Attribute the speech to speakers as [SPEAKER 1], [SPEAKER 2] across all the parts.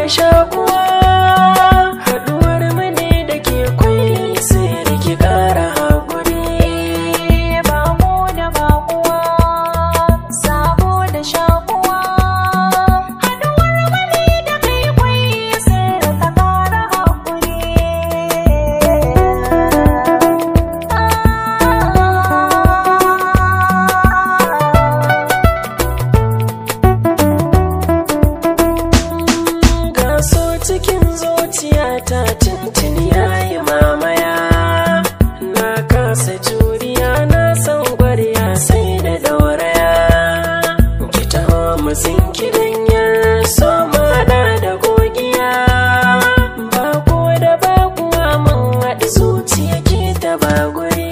[SPEAKER 1] da shakuwa haduwar mu ne da ke kwai sai da ki kara hakuri.
[SPEAKER 2] Bako da bakuwa sabo da shakuwa haduwar mu ne da kai kwai sai da ka kara hakuri.
[SPEAKER 1] Cikin zuciyata tuntun yayi mamaya, na kasa juriya na san gwarya sai da dauraya. Ki taho mu sinki danyar so mana da gogiya, bako da bakuwa mun haɗu zuciya ke ta baguri.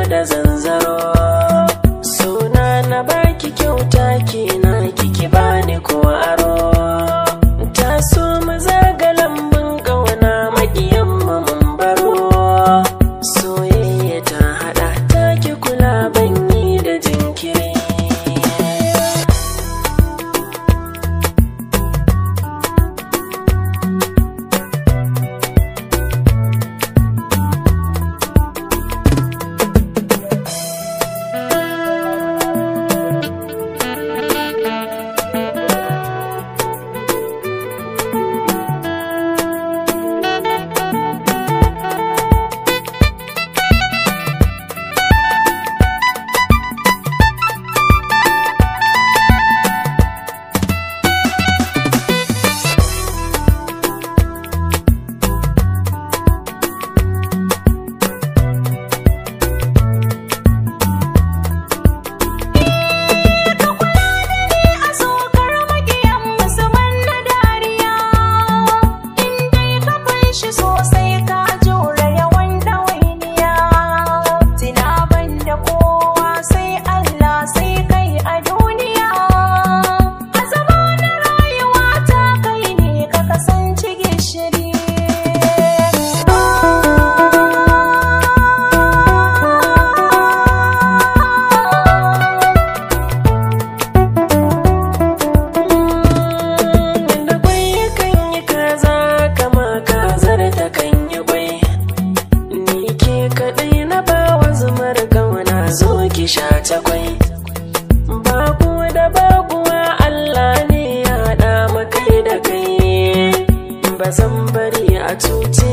[SPEAKER 1] Da zanzaro suna na baki kyauta kina kiki bani ko aro, ta so mu zaga lambun kauna makiyan mu mun baro, soyayya ta hada ta ki kula ban yi da jinkiri. Sha takwai baku da bakuwa Allah ne ya haɗa mu kai da kai, ba zan bari a cuce